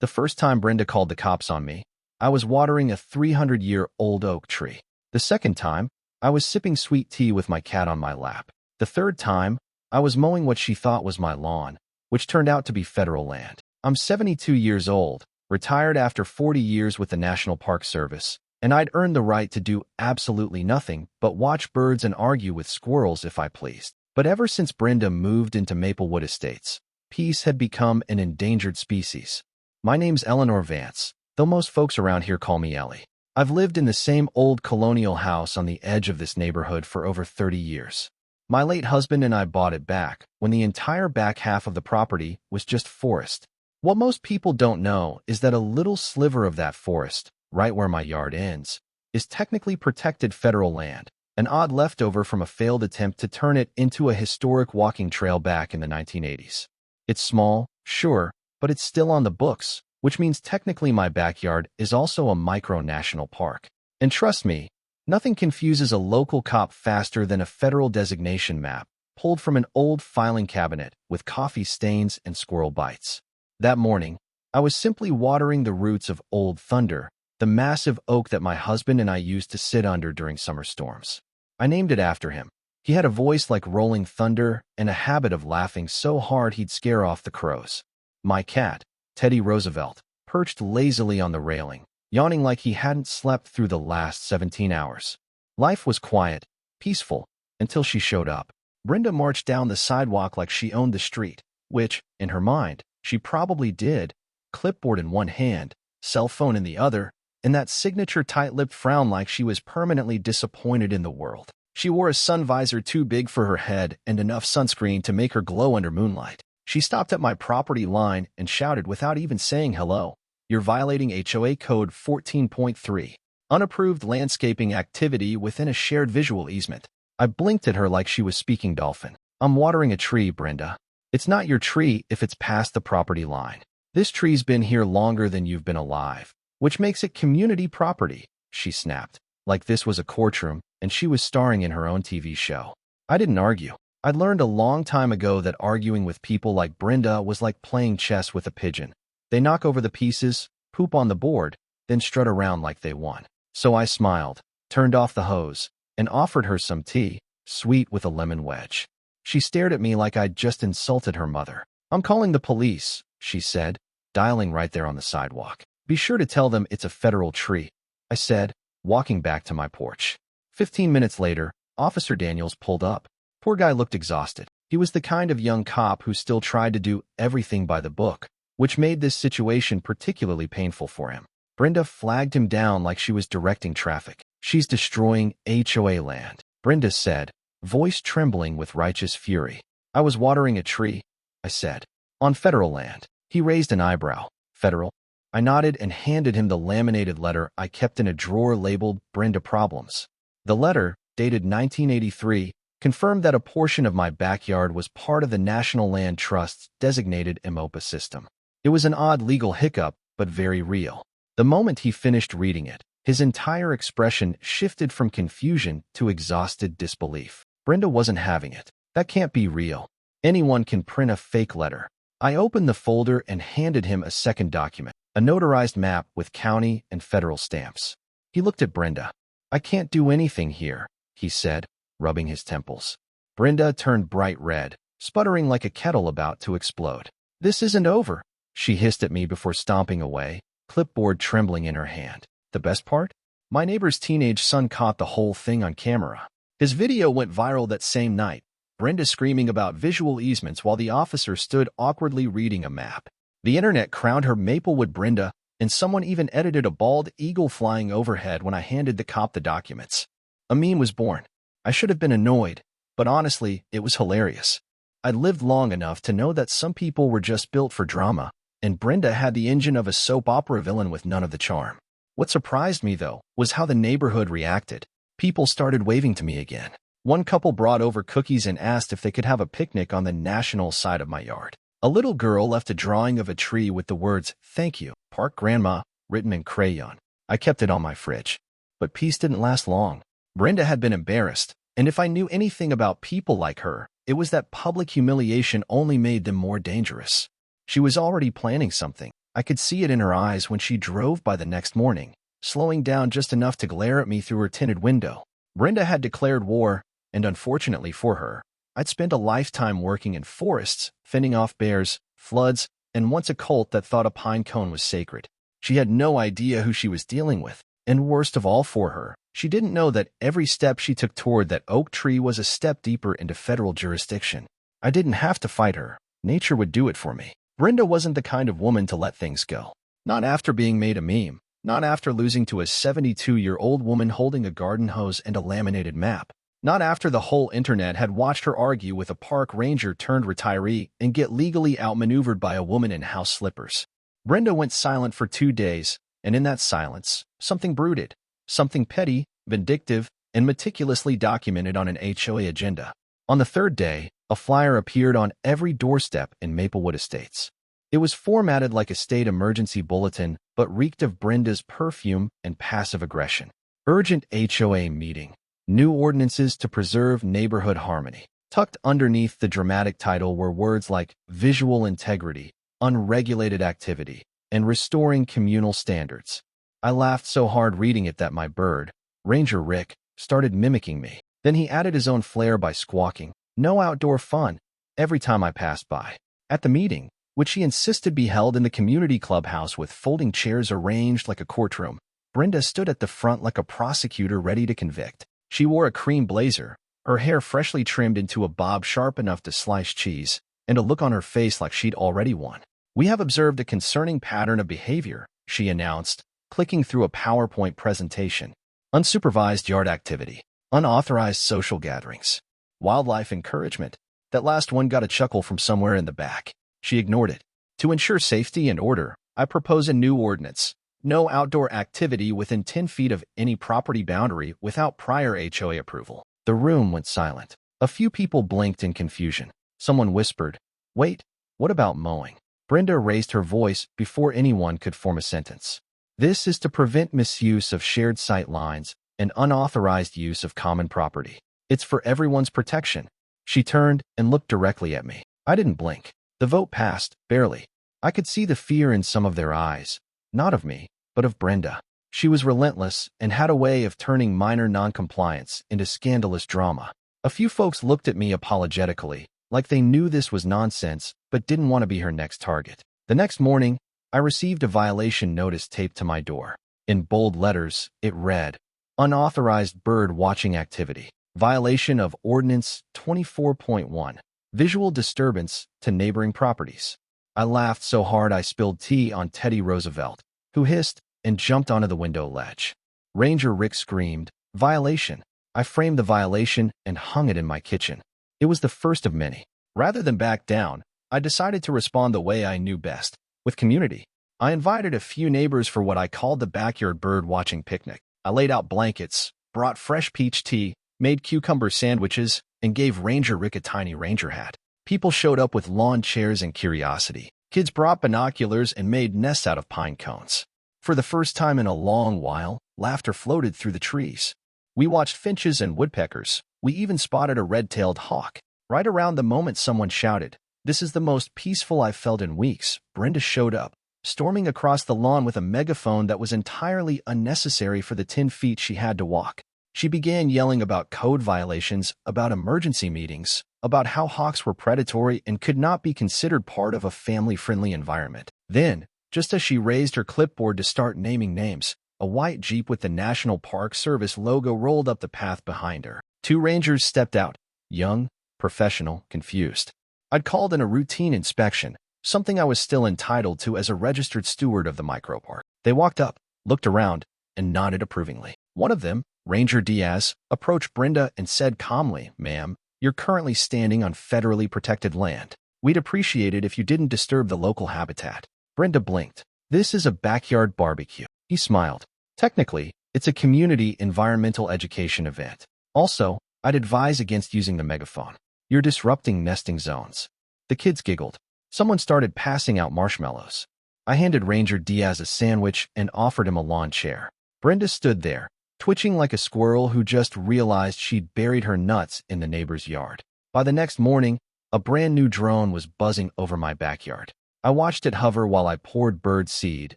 The first time Brenda called the cops on me, I was watering a 300-year-old oak tree. The second time, I was sipping sweet tea with my cat on my lap. The third time, I was mowing what she thought was my lawn, which turned out to be federal land. I'm 72 years old, retired after 40 years with the National Park Service, and I'd earned the right to do absolutely nothing but watch birds and argue with squirrels if I pleased. But ever since Brenda moved into Maplewood Estates, peace had become an endangered species. My name's Eleanor Vance, though most folks around here call me Ellie. I've lived in the same old colonial house on the edge of this neighborhood for over 30 years. My late husband and I bought it back when the entire back half of the property was just forest. What most people don't know is that a little sliver of that forest, right where my yard ends, is technically protected federal land, an odd leftover from a failed attempt to turn it into a historic walking trail back in the 1980s. It's small, sure, but it's still on the books, which means technically my backyard is also a micro-national park. And trust me, nothing confuses a local cop faster than a federal designation map pulled from an old filing cabinet with coffee stains and squirrel bites. That morning, I was simply watering the roots of Old Thunder, the massive oak that my husband and I used to sit under during summer storms. I named it after him. He had a voice like rolling thunder and a habit of laughing so hard he'd scare off the crows. My cat, Teddy Roosevelt, perched lazily on the railing, yawning like he hadn't slept through the last 17 hours. Life was quiet, peaceful, until she showed up. Brenda marched down the sidewalk like she owned the street, which, in her mind, she probably did, clipboard in one hand, cell phone in the other, and that signature tight-lipped frown like she was permanently disappointed in the world. She wore a sun visor too big for her head and enough sunscreen to make her glow under moonlight. She stopped at my property line and shouted without even saying hello, "You're violating HOA Code 14.3, unapproved landscaping activity within a shared visual easement." I blinked at her like she was speaking Dolphin. "I'm watering a tree, Brenda. It's not your tree if it's past the property line. This tree's been here longer than you've been alive, which makes it community property," she snapped, like this was a courtroom and she was starring in her own TV show. I didn't argue. I'd learned a long time ago that arguing with people like Brenda was like playing chess with a pigeon. They knock over the pieces, poop on the board, then strut around like they won. So I smiled, turned off the hose, and offered her some tea, sweet with a lemon wedge. She stared at me like I'd just insulted her mother. "I'm calling the police," she said, dialing right there on the sidewalk. "Be sure to tell them it's a federal tree," I said, walking back to my porch. 15 minutes later, Officer Daniels pulled up. Poor guy looked exhausted. He was the kind of young cop who still tried to do everything by the book, which made this situation particularly painful for him. Brenda flagged him down like she was directing traffic. "She's destroying HOA land," Brenda said, voice trembling with righteous fury. "I was watering a tree," I said. "On federal land." He raised an eyebrow. "Federal?" I nodded and handed him the laminated letter I kept in a drawer labeled Brenda Problems. The letter, dated 1983, confirmed that a portion of my backyard was part of the National Land Trust's designated MOPA system. It was an odd legal hiccup, but very real. The moment he finished reading it, his entire expression shifted from confusion to exhausted disbelief. Brenda wasn't having it. That can't be real. Anyone can print a fake letter. I opened the folder and handed him a second document, a notarized map with county and federal stamps. He looked at Brenda. "I can't do anything here," he said, rubbing his temples. Brenda turned bright red, sputtering like a kettle about to explode. "This isn't over," she hissed at me before stomping away, clipboard trembling in her hand. The best part? My neighbor's teenage son caught the whole thing on camera. His video went viral that same night, Brenda screaming about visual easements while the officer stood awkwardly reading a map. The internet crowned her Maplewood Brenda, and someone even edited a bald eagle flying overhead when I handed the cop the documents. A meme was born. I should have been annoyed, but honestly, it was hilarious. I'd lived long enough to know that some people were just built for drama, and Brenda had the engine of a soap opera villain with none of the charm. What surprised me, though, was how the neighborhood reacted. People started waving to me again. One couple brought over cookies and asked if they could have a picnic on the national side of my yard. A little girl left a drawing of a tree with the words, "Thank you, Park Grandma," written in crayon. I kept it on my fridge. But peace didn't last long. Brenda had been embarrassed, and if I knew anything about people like her, it was that public humiliation only made them more dangerous. She was already planning something. I could see it in her eyes when she drove by the next morning, slowing down just enough to glare at me through her tinted window. Brenda had declared war, and unfortunately for her, I'd spent a lifetime working in forests, fending off bears, floods, and once a cult that thought a pine cone was sacred. She had no idea who she was dealing with, and worst of all for her, she didn't know that every step she took toward that oak tree was a step deeper into federal jurisdiction. I didn't have to fight her. Nature would do it for me. Brenda wasn't the kind of woman to let things go. Not after being made a meme. Not after losing to a 72-year-old woman holding a garden hose and a laminated map. Not after the whole internet had watched her argue with a park ranger turned retiree and get legally outmaneuvered by a woman in house slippers. Brenda went silent for 2 days, and in that silence, something brooded. Something petty, vindictive, and meticulously documented on an HOA agenda. On the 3rd day, a flyer appeared on every doorstep in Maplewood Estates. It was formatted like a state emergency bulletin, but reeked of Brenda's perfume and passive aggression. Urgent HOA meeting. New ordinances to preserve neighborhood harmony. Tucked underneath the dramatic title were words like visual integrity, unregulated activity, and restoring communal standards. I laughed so hard reading it that my bird, Ranger Rick, started mimicking me. Then he added his own flair by squawking, "No outdoor fun," every time I passed by. At the meeting, which he insisted be held in the community clubhouse with folding chairs arranged like a courtroom, Brenda stood at the front like a prosecutor ready to convict. She wore a cream blazer, her hair freshly trimmed into a bob sharp enough to slice cheese, and a look on her face like she'd already won. "We have observed a concerning pattern of behavior," she announced, clicking through a PowerPoint presentation. "Unsupervised yard activity, unauthorized social gatherings, wildlife encouragement." That last one got a chuckle from somewhere in the back. She ignored it. "To ensure safety and order, I propose a new ordinance. No outdoor activity within 10 feet of any property boundary without prior HOA approval." The room went silent. A few people blinked in confusion. Someone whispered, "Wait, what about mowing?" Brenda raised her voice before anyone could form a sentence. "This is to prevent misuse of shared sight lines and unauthorized use of common property. It's for everyone's protection." She turned and looked directly at me. I didn't blink. The vote passed, barely. I could see the fear in some of their eyes, not of me, but of Brenda. She was relentless and had a way of turning minor noncompliance into scandalous drama. A few folks looked at me apologetically, like they knew this was nonsense, but didn't want to be her next target. The next morning, I received a violation notice taped to my door. In bold letters, it read, "Unauthorized bird watching activity. Violation of Ordinance 24.1. Visual disturbance to neighboring properties." I laughed so hard I spilled tea on Teddy Roosevelt, who hissed and jumped onto the window ledge. Ranger Rick screamed, "Violation." I framed the violation and hung it in my kitchen. It was the first of many. Rather than back down, I decided to respond the way I knew best, with community. I invited a few neighbors for what I called the backyard bird-watching picnic. I laid out blankets, brought fresh peach tea, made cucumber sandwiches, and gave Ranger Rick a tiny ranger hat. People showed up with lawn chairs and curiosity. Kids brought binoculars and made nests out of pine cones. For the first time in a long while, laughter floated through the trees. We watched finches and woodpeckers. We even spotted a red-tailed hawk. Right around the moment someone shouted, "This is the most peaceful I've felt in weeks," Brenda showed up, storming across the lawn with a megaphone that was entirely unnecessary for the 10 feet she had to walk. She began yelling about code violations, about emergency meetings, about how hawks were predatory and could not be considered part of a family-friendly environment. Then, just as she raised her clipboard to start naming names, a white Jeep with the National Park Service logo rolled up the path behind her. 2 rangers stepped out, young, professional, confused. I'd called in a routine inspection, something I was still entitled to as a registered steward of the micropark. They walked up, looked around, and nodded approvingly. One of them, Ranger Diaz, approached Brenda and said calmly, "Ma'am, you're currently standing on federally protected land. We'd appreciate it if you didn't disturb the local habitat." Brenda blinked. "This is a backyard barbecue." He smiled. "Technically, it's a community environmental education event. Also, I'd advise against using the megaphone. You're disrupting nesting zones." The kids giggled. Someone started passing out marshmallows. I handed Ranger Diaz a sandwich and offered him a lawn chair. Brenda stood there, twitching like a squirrel who just realized she'd buried her nuts in the neighbor's yard. By the next morning, a brand new drone was buzzing over my backyard. I watched it hover while I poured bird seed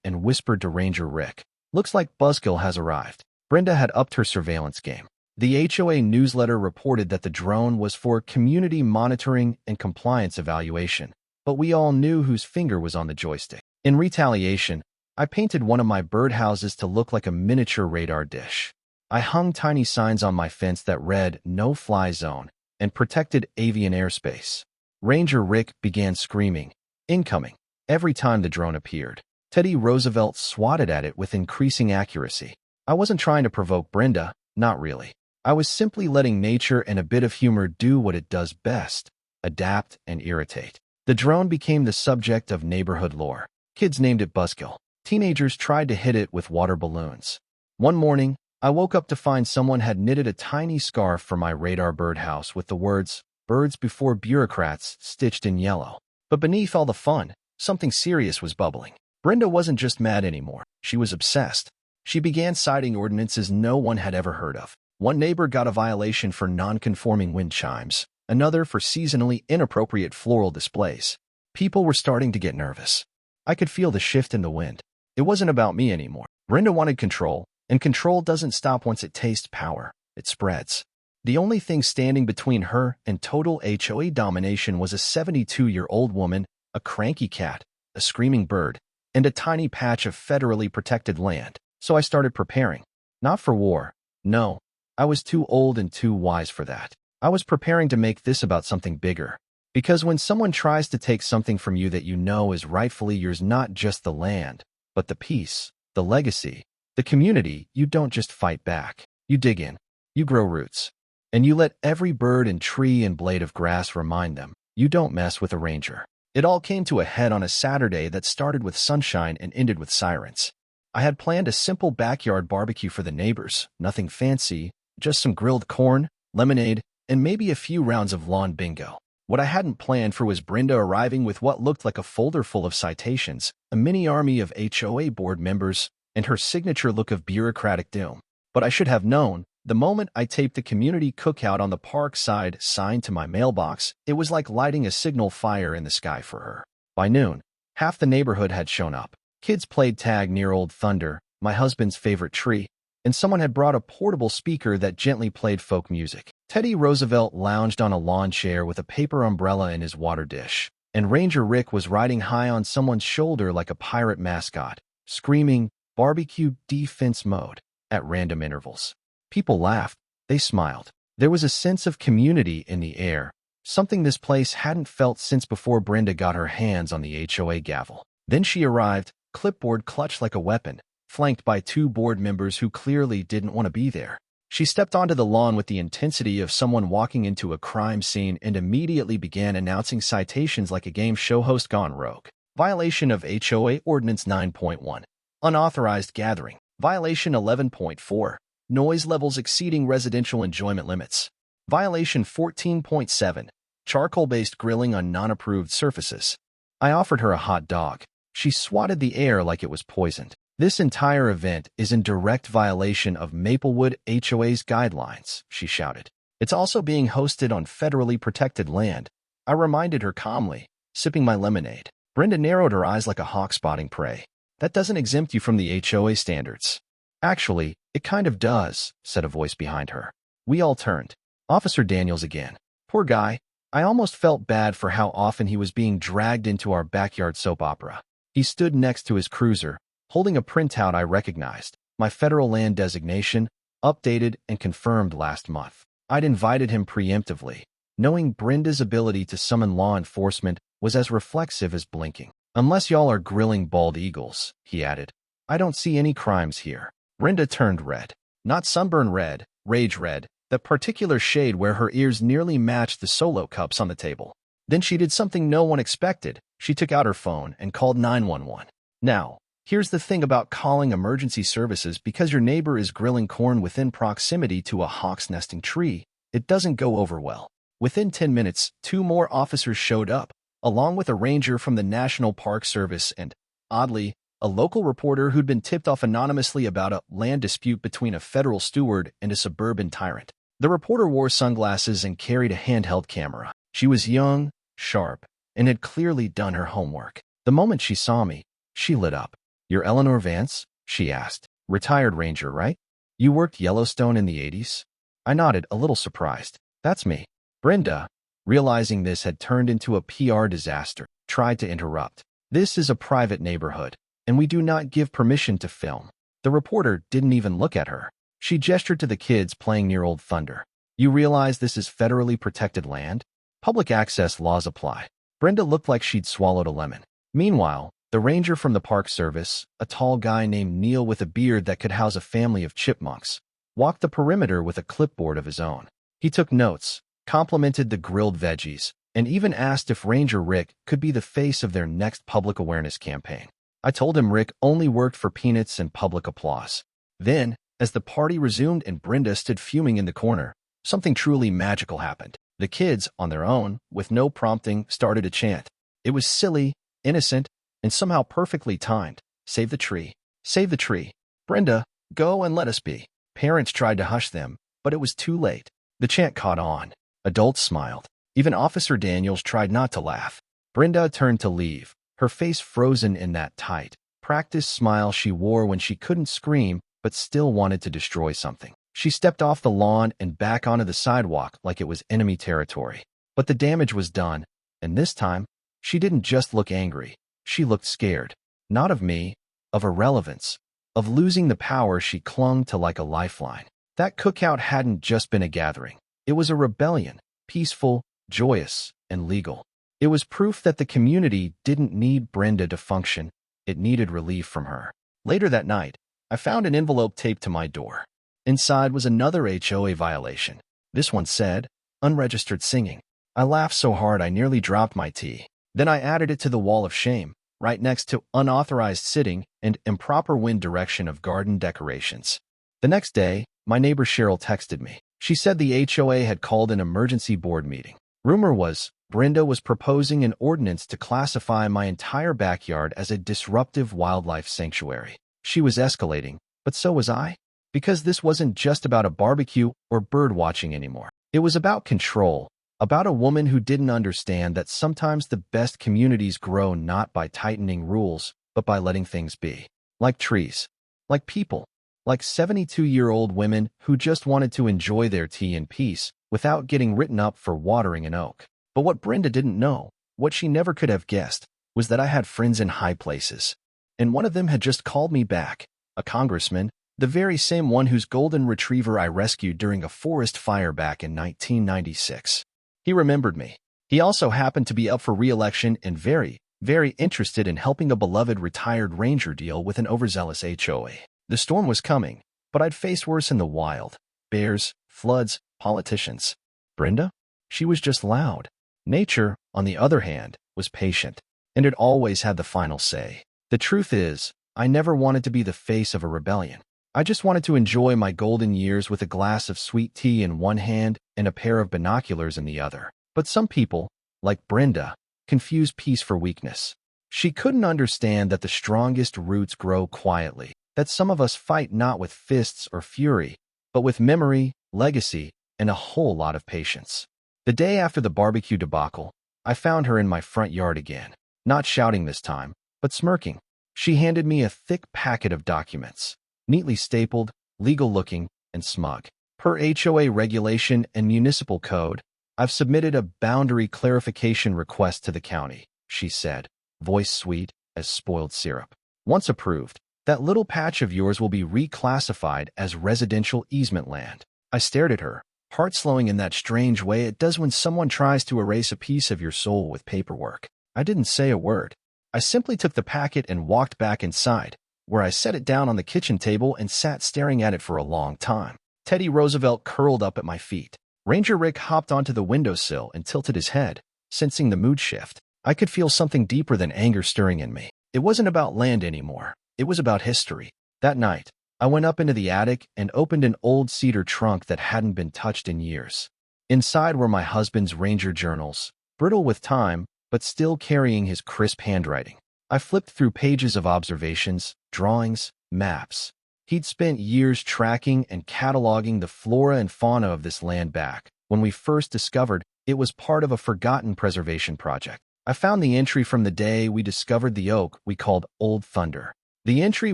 and whispered to Ranger Rick, "Looks like Buzzkill has arrived." Brenda had upped her surveillance game. The HOA newsletter reported that the drone was for community monitoring and compliance evaluation, but we all knew whose finger was on the joystick. In retaliation, I painted one of my birdhouses to look like a miniature radar dish. I hung tiny signs on my fence that read "No Fly Zone" and protected avian airspace. Ranger Rick began screaming, "Incoming," every time the drone appeared. Teddy Roosevelt swatted at it with increasing accuracy. I wasn't trying to provoke Brenda, not really. I was simply letting nature and a bit of humor do what it does best: adapt and irritate. The drone became the subject of neighborhood lore. Kids named it Buzzkill. Teenagers tried to hit it with water balloons. One morning, I woke up to find someone had knitted a tiny scarf for my radar birdhouse with the words, "Birds before bureaucrats," stitched in yellow. But beneath all the fun, something serious was bubbling. Brenda wasn't just mad anymore. She was obsessed. She began citing ordinances no one had ever heard of. One neighbor got a violation for non-conforming wind chimes, another for seasonally inappropriate floral displays. People were starting to get nervous. I could feel the shift in the wind. It wasn't about me anymore. Brenda wanted control, and control doesn't stop once it tastes power. It spreads. The only thing standing between her and total HOA domination was a 72-year-old woman, a cranky cat, a screaming bird, and a tiny patch of federally protected land. So I started preparing. Not for war. No, I was too old and too wise for that. I was preparing to make this about something bigger. Because when someone tries to take something from you that you know is rightfully yours, not just the land, but the peace, the legacy, the community, you don't just fight back. You dig in. You grow roots. And you let every bird and tree and blade of grass remind them, you don't mess with a ranger. It all came to a head on a Saturday that started with sunshine and ended with sirens. I had planned a simple backyard barbecue for the neighbors, nothing fancy, just some grilled corn, lemonade, and maybe a few rounds of lawn bingo. What I hadn't planned for was Brenda arriving with what looked like a folder full of citations, a mini army of HOA board members, and her signature look of bureaucratic doom. But I should have known. The moment I taped the community cookout on the park side sign to my mailbox, it was like lighting a signal fire in the sky for her. By noon, half the neighborhood had shown up. Kids played tag near Old Thunder, my husband's favorite tree, and someone had brought a portable speaker that gently played folk music. Teddy Roosevelt lounged on a lawn chair with a paper umbrella in his water dish, and Ranger Rick was riding high on someone's shoulder like a pirate mascot, screaming, "Barbecue defense mode," at random intervals. People laughed. They smiled. There was a sense of community in the air, something this place hadn't felt since before Brenda got her hands on the HOA gavel. Then she arrived, clipboard clutched like a weapon, flanked by two board members who clearly didn't want to be there. She stepped onto the lawn with the intensity of someone walking into a crime scene and immediately began announcing citations like a game show host gone rogue. Violation of HOA Ordinance 9.1. Unauthorized gathering. Violation 11.4. Noise levels exceeding residential enjoyment limits. Violation 14.7. Charcoal-based grilling on non-approved surfaces. I offered her a hot dog. She swatted the air like it was poisoned. "This entire event is in direct violation of Maplewood HOA's guidelines," she shouted. "It's also being hosted on federally protected land," I reminded her calmly, sipping my lemonade. Brenda narrowed her eyes like a hawk spotting prey. "That doesn't exempt you from the HOA standards." "Actually, it kind of does," said a voice behind her. We all turned. Officer Daniels again. Poor guy. I almost felt bad for how often he was being dragged into our backyard soap opera. He stood next to his cruiser, holding a printout I recognized, my federal land designation, updated and confirmed last month. I'd invited him preemptively, knowing Brenda's ability to summon law enforcement was as reflexive as blinking. "Unless y'all are grilling bald eagles," he added. "I don't see any crimes here." Brenda turned red. Not sunburn red, rage red, that particular shade where her ears nearly matched the Solo cups on the table. Then she did something no one expected. She took out her phone and called 911. Now, here's the thing about calling emergency services: because your neighbor is grilling corn within proximity to a hawk's nesting tree, it doesn't go over well. Within 10 minutes, 2 more officers showed up, along with a ranger from the National Park Service and, oddly, a local reporter who'd been tipped off anonymously about a land dispute between a federal steward and a suburban tyrant. The reporter wore sunglasses and carried a handheld camera. She was young, sharp, and had clearly done her homework. The moment she saw me, she lit up. "You're Eleanor Vance?" she asked. "Retired ranger, right? You worked Yellowstone in the 80s?" I nodded, a little surprised. "That's me." Brenda, realizing this had turned into a PR disaster, tried to interrupt. "This is a private neighborhood, and we do not give permission to film." The reporter didn't even look at her. She gestured to the kids playing near Old Thunder. "You realize this is federally protected land? Public access laws apply." Brenda looked like she'd swallowed a lemon. Meanwhile, the ranger from the Park Service, a tall guy named Neil with a beard that could house a family of chipmunks, walked the perimeter with a clipboard of his own. He took notes, complimented the grilled veggies, and even asked if Ranger Rick could be the face of their next public awareness campaign. I told him Rick only worked for peanuts and public applause. Then, as the party resumed and Brenda stood fuming in the corner, something truly magical happened. The kids, on their own, with no prompting, started to chant. It was silly, innocent, and somehow perfectly timed. "Save the tree. Save the tree. Brenda, go and let us be." Parents tried to hush them, but it was too late. The chant caught on. Adults smiled. Even Officer Daniels tried not to laugh. Brenda turned to leave, her face frozen in that tight, practiced smile she wore when she couldn't scream but still wanted to destroy something. She stepped off the lawn and back onto the sidewalk like it was enemy territory. But the damage was done, and this time, she didn't just look angry. She looked scared. Not of me, of irrelevance, of losing the power she clung to like a lifeline. That cookout hadn't just been a gathering. It was a rebellion, peaceful, joyous, and legal. It was proof that the community didn't need Brenda to function. It needed relief from her. Later that night, I found an envelope taped to my door. Inside was another HOA violation. This one said, "Unregistered singing." I laughed so hard I nearly dropped my tea. Then I added it to the wall of shame, right next to unauthorized sitting and improper wind direction of garden decorations. The next day, my neighbor Cheryl texted me. She said the HOA had called an emergency board meeting. Rumor was, Brenda was proposing an ordinance to classify my entire backyard as a disruptive wildlife sanctuary. She was escalating, but so was I. Because this wasn't just about a barbecue or bird watching anymore. It was about control, about a woman who didn't understand that sometimes the best communities grow not by tightening rules, but by letting things be. Like trees, like people, like 72-year-old women who just wanted to enjoy their tea in peace without getting written up for watering an oak. But what Brenda didn't know, what she never could have guessed, was that I had friends in high places. And one of them had just called me back, a congressman, the very same one whose golden retriever I rescued during a forest fire back in 1996. He remembered me. He also happened to be up for re-election and very, very interested in helping a beloved retired ranger deal with an overzealous HOA. The storm was coming, but I'd faced worse in the wild. Bears, floods, politicians. Brenda? She was just loud. Nature, on the other hand, was patient, and it always had the final say. The truth is, I never wanted to be the face of a rebellion. I just wanted to enjoy my golden years with a glass of sweet tea in one hand and a pair of binoculars in the other. But some people, like Brenda, confuse peace for weakness. She couldn't understand that the strongest roots grow quietly, that some of us fight not with fists or fury, but with memory, legacy, and a whole lot of patience. The day after the barbecue debacle, I found her in my front yard again, not shouting this time, but smirking. She handed me a thick packet of documents, neatly stapled, legal-looking, and smug. Per HOA regulation and municipal code, I've submitted a boundary clarification request to the county, she said, voice sweet as spoiled syrup. Once approved, that little patch of yours will be reclassified as residential easement land. I stared at her, heart slowing in that strange way it does when someone tries to erase a piece of your soul with paperwork. I didn't say a word. I simply took the packet and walked back inside, where I set it down on the kitchen table and sat staring at it for a long time. Teddy Roosevelt curled up at my feet. Ranger Rick hopped onto the windowsill and tilted his head, sensing the mood shift. I could feel something deeper than anger stirring in me. It wasn't about land anymore. It was about history. That night, I went up into the attic and opened an old cedar trunk that hadn't been touched in years. Inside were my husband's ranger journals, brittle with time, but still carrying his crisp handwriting. I flipped through pages of observations, drawings, maps. He'd spent years tracking and cataloging the flora and fauna of this land back when we first discovered it was part of a forgotten preservation project. I found the entry from the day we discovered the oak we called Old Thunder. The entry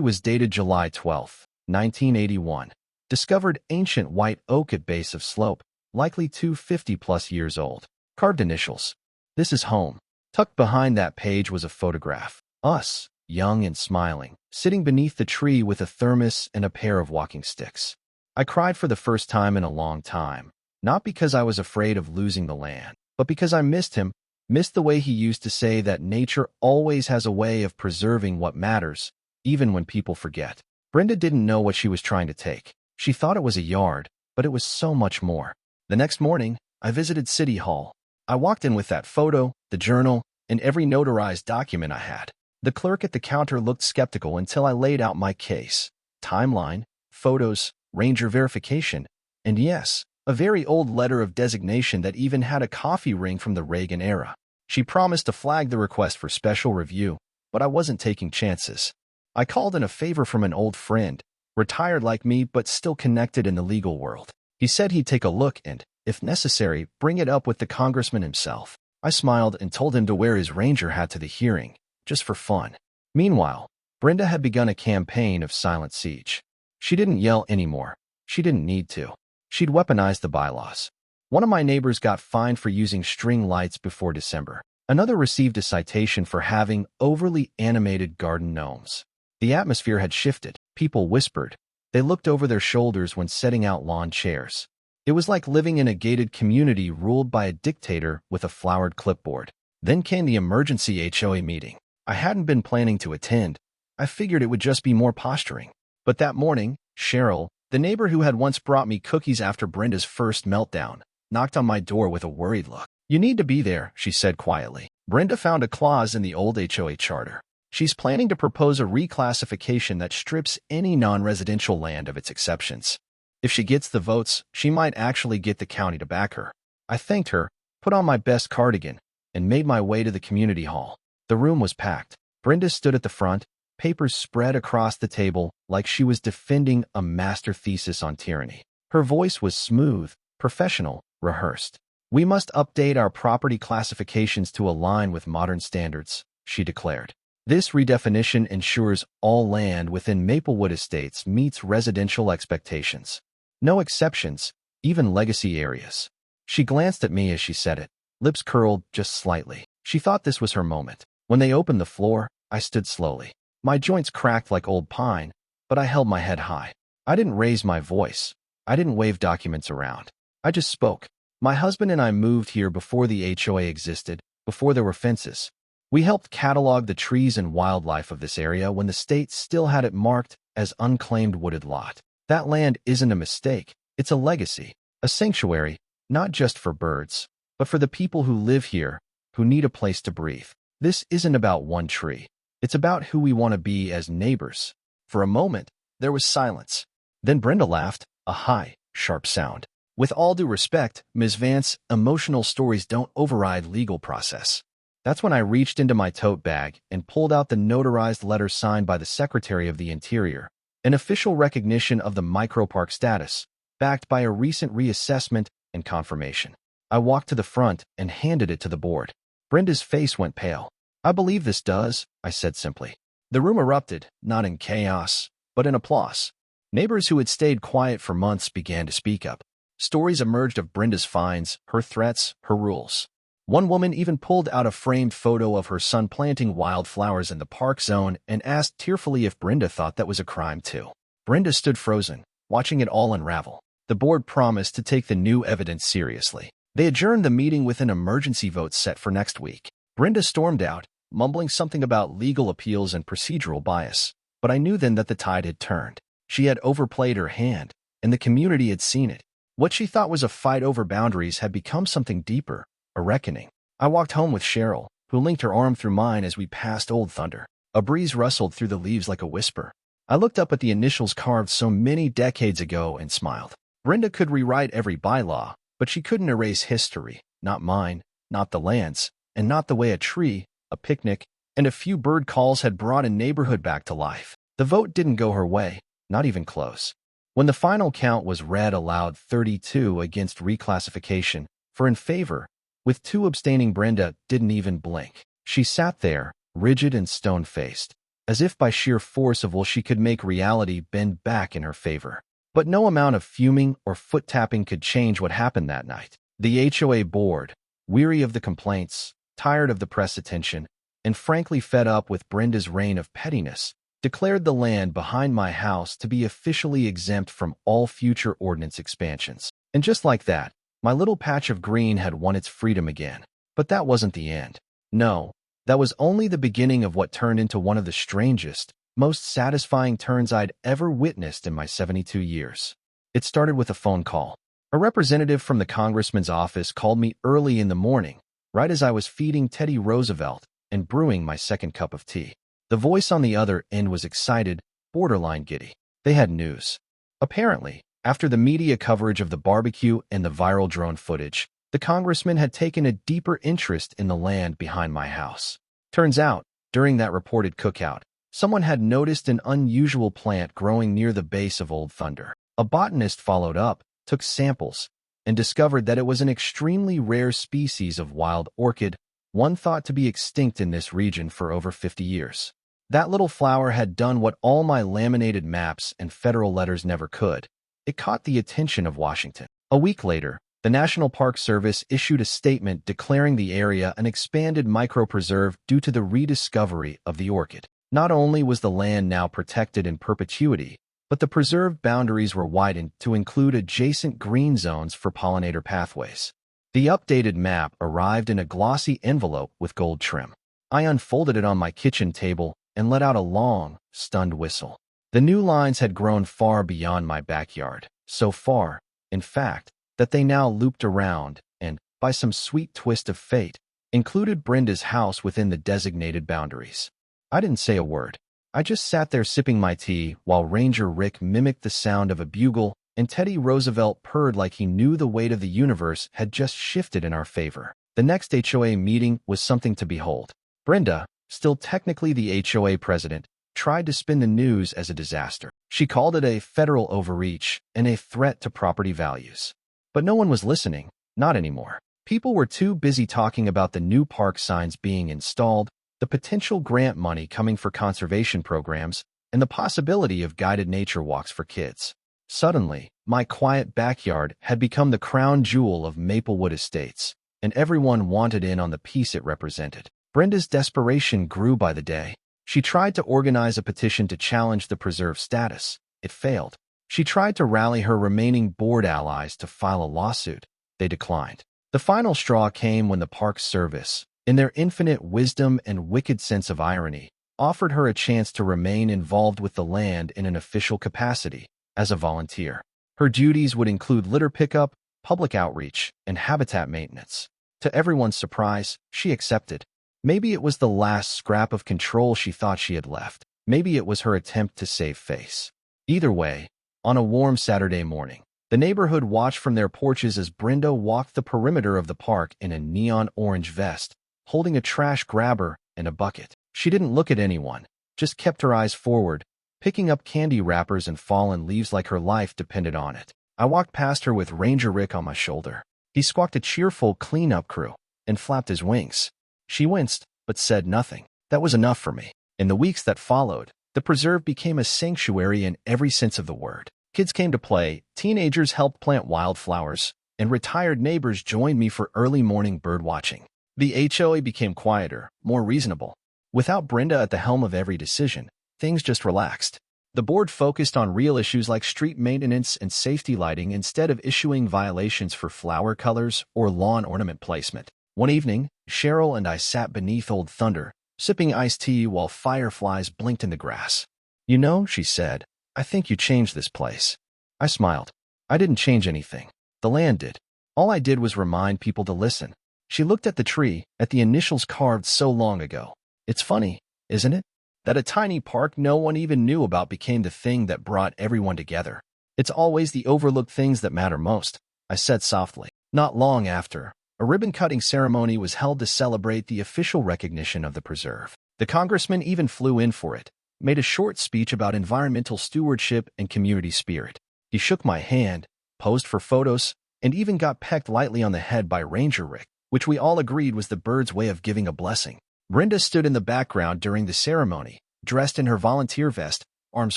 was dated July 12, 1981. Discovered ancient white oak at base of slope, likely 250-plus years old. Carved initials. This is home. Tucked behind that page was a photograph. Us, young and smiling, sitting beneath the tree with a thermos and a pair of walking sticks. I cried for the first time in a long time, not because I was afraid of losing the land, but because I missed him, missed the way he used to say that nature always has a way of preserving what matters, even when people forget. Brenda didn't know what she was trying to take. She thought it was a yard, but it was so much more. The next morning, I visited City Hall. I walked in with that photo, the journal, and every notarized document I had. The clerk at the counter looked skeptical until I laid out my case. Timeline, photos, ranger verification, and yes, a very old letter of designation that even had a coffee ring from the Reagan era. She promised to flag the request for special review, but I wasn't taking chances. I called in a favor from an old friend, retired like me but still connected in the legal world. He said he'd take a look and, if necessary, bring it up with the congressman himself. I smiled and told him to wear his ranger hat to the hearing, just for fun. Meanwhile, Brenda had begun a campaign of silent siege. She didn't yell anymore. She didn't need to. She'd weaponized the bylaws. One of my neighbors got fined for using string lights before December. Another received a citation for having overly animated garden gnomes. The atmosphere had shifted. People whispered. They looked over their shoulders when setting out lawn chairs. It was like living in a gated community ruled by a dictator with a flowered clipboard. Then came the emergency HOA meeting. I hadn't been planning to attend. I figured it would just be more posturing. But that morning, Cheryl, the neighbor who had once brought me cookies after Brenda's first meltdown, knocked on my door with a worried look. "You need to be there," she said quietly. Brenda found a clause in the old HOA charter. She's planning to propose a reclassification that strips any non-residential land of its exceptions. If she gets the votes, she might actually get the county to back her. I thanked her, put on my best cardigan, and made my way to the community hall. The room was packed. Brenda stood at the front, papers spread across the table like she was defending a master thesis on tyranny. Her voice was smooth, professional, rehearsed. "We must update our property classifications to align with modern standards," she declared. "This redefinition ensures all land within Maplewood Estates meets residential expectations. No exceptions, even legacy areas." She glanced at me as she said it, lips curled just slightly. She thought this was her moment. When they opened the floor, I stood slowly. My joints cracked like old pine, but I held my head high. I didn't raise my voice. I didn't wave documents around. I just spoke. My husband and I moved here before the HOA existed, before there were fences. We helped catalog the trees and wildlife of this area when the state still had it marked as unclaimed wooded lot. That land isn't a mistake. It's a legacy, a sanctuary, not just for birds, but for the people who live here, who need a place to breathe. This isn't about one tree. It's about who we want to be as neighbors. For a moment, there was silence. Then Brenda laughed, a high, sharp sound. "With all due respect, Ms. Vance, emotional stories don't override legal process." That's when I reached into my tote bag and pulled out the notarized letter signed by the Secretary of the Interior, an official recognition of the micropark status, backed by a recent reassessment and confirmation. I walked to the front and handed it to the board. Brenda's face went pale. "I believe this does," I said simply. The room erupted, not in chaos, but in applause. Neighbors who had stayed quiet for months began to speak up. Stories emerged of Brenda's fines, her threats, her rules. One woman even pulled out a framed photo of her son planting wildflowers in the park zone and asked tearfully if Brenda thought that was a crime too. Brenda stood frozen, watching it all unravel. The board promised to take the new evidence seriously. They adjourned the meeting with an emergency vote set for next week. Brenda stormed out, mumbling something about legal appeals and procedural bias. But I knew then that the tide had turned. She had overplayed her hand, and the community had seen it. What she thought was a fight over boundaries had become something deeper, a reckoning. I walked home with Cheryl, who linked her arm through mine as we passed Old Thunder. A breeze rustled through the leaves like a whisper. I looked up at the initials carved so many decades ago and smiled. Brenda could rewrite every bylaw, but she couldn't erase history, not mine, not the land's, and not the way a tree, a picnic, and a few bird calls had brought a neighborhood back to life. The vote didn't go her way, not even close. When the final count was read aloud, 32 against reclassification, 4 in favor, With two abstaining, Brenda didn't even blink. She sat there, rigid and stone-faced, as if by sheer force of will she could make reality bend back in her favor. But no amount of fuming or foot-tapping could change what happened that night. The HOA board, weary of the complaints, tired of the press attention, and frankly fed up with Brenda's reign of pettiness, declared the land behind my house to be officially exempt from all future ordinance expansions. And just like that, my little patch of green had won its freedom again. But that wasn't the end. No, that was only the beginning of what turned into one of the strangest, most satisfying turns I'd ever witnessed in my 72 years. It started with a phone call. A representative from the congressman's office called me early in the morning, right as I was feeding Teddy Roosevelt and brewing my second cup of tea. The voice on the other end was excited, borderline giddy. They had news. Apparently, after the media coverage of the barbecue and the viral drone footage, the congressman had taken a deeper interest in the land behind my house. Turns out, during that reported cookout, someone had noticed an unusual plant growing near the base of Old Thunder. A botanist followed up, took samples, and discovered that it was an extremely rare species of wild orchid, one thought to be extinct in this region for over 50 years. That little flower had done what all my laminated maps and federal letters never could. It caught the attention of Washington. A week later, the National Park Service issued a statement declaring the area an expanded micropreserve due to the rediscovery of the orchid. Not only was the land now protected in perpetuity, but the preserve boundaries were widened to include adjacent green zones for pollinator pathways. The updated map arrived in a glossy envelope with gold trim. I unfolded it on my kitchen table and let out a long, stunned whistle. The new lines had grown far beyond my backyard, so far, in fact, that they now looped around and, by some sweet twist of fate, included Brenda's house within the designated boundaries. I didn't say a word. I just sat there sipping my tea while Ranger Rick mimicked the sound of a bugle and Teddy Roosevelt purred like he knew the weight of the universe had just shifted in our favor. The next HOA meeting was something to behold. Brenda, still technically the HOA president, tried to spin the news as a disaster. She called it a federal overreach and a threat to property values. But no one was listening, not anymore. People were too busy talking about the new park signs being installed, the potential grant money coming for conservation programs, and the possibility of guided nature walks for kids. Suddenly, my quiet backyard had become the crown jewel of Maplewood Estates, and everyone wanted in on the piece it represented. Brenda's desperation grew by the day. She tried to organize a petition to challenge the preserve status. It failed. She tried to rally her remaining board allies to file a lawsuit. They declined. The final straw came when the Park Service, in their infinite wisdom and wicked sense of irony, offered her a chance to remain involved with the land in an official capacity, as a volunteer. Her duties would include litter pickup, public outreach, and habitat maintenance. To everyone's surprise, she accepted. Maybe it was the last scrap of control she thought she had left. Maybe it was her attempt to save face. Either way, on a warm Saturday morning, the neighborhood watched from their porches as Brenda walked the perimeter of the park in a neon orange vest, holding a trash grabber and a bucket. She didn't look at anyone, just kept her eyes forward, picking up candy wrappers and fallen leaves like her life depended on it. I walked past her with Ranger Rick on my shoulder. He squawked a cheerful cleanup crew and flapped his wings. She winced, but said nothing. That was enough for me. In the weeks that followed, the preserve became a sanctuary in every sense of the word. Kids came to play, teenagers helped plant wildflowers, and retired neighbors joined me for early morning bird watching. The HOA became quieter, more reasonable. Without Brenda at the helm of every decision, things just relaxed. The board focused on real issues like street maintenance and safety lighting instead of issuing violations for flower colors or lawn ornament placement. One evening, Cheryl and I sat beneath Old Thunder, sipping iced tea while fireflies blinked in the grass. "You know," she said, "I think you changed this place." I smiled. I didn't change anything. The land did. All I did was remind people to listen. She looked at the tree, at the initials carved so long ago. It's funny, isn't it? That a tiny park no one even knew about became the thing that brought everyone together. It's always the overlooked things that matter most, I said softly. Not long after, a ribbon-cutting ceremony was held to celebrate the official recognition of the preserve. The congressman even flew in for it, made a short speech about environmental stewardship and community spirit. He shook my hand, posed for photos, and even got pecked lightly on the head by Ranger Rick. which we all agreed was the bird's way of giving a blessing. Brenda stood in the background during the ceremony, dressed in her volunteer vest, arms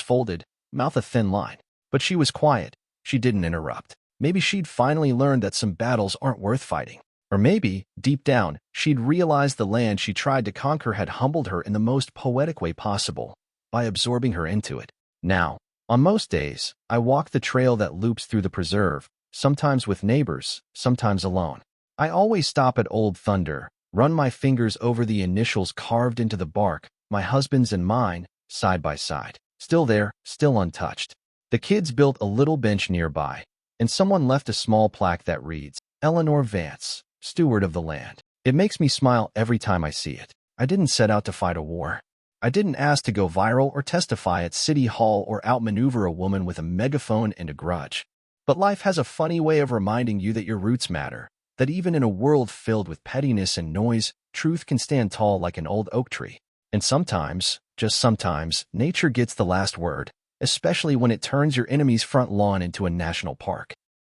folded, mouth a thin line. But she was quiet. She didn't interrupt. Maybe she'd finally learned that some battles aren't worth fighting. Or maybe, deep down, she'd realized the land she tried to conquer had humbled her in the most poetic way possible, by absorbing her into it. Now, on most days, I walk the trail that loops through the preserve, sometimes with neighbors, sometimes alone. I always stop at Old Thunder, run my fingers over the initials carved into the bark, my husband's and mine, side by side. Still there, still untouched. The kids built a little bench nearby, and someone left a small plaque that reads, Eleanor Vance, Steward of the Land. It makes me smile every time I see it. I didn't set out to fight a war. I didn't ask to go viral or testify at City Hall or outmaneuver a woman with a megaphone and a grudge. But life has a funny way of reminding you that your roots matter, that even in a world filled with pettiness and noise, truth can stand tall like an old oak tree. And sometimes, just sometimes, nature gets the last word, especially when it turns your enemy's front lawn into a national park.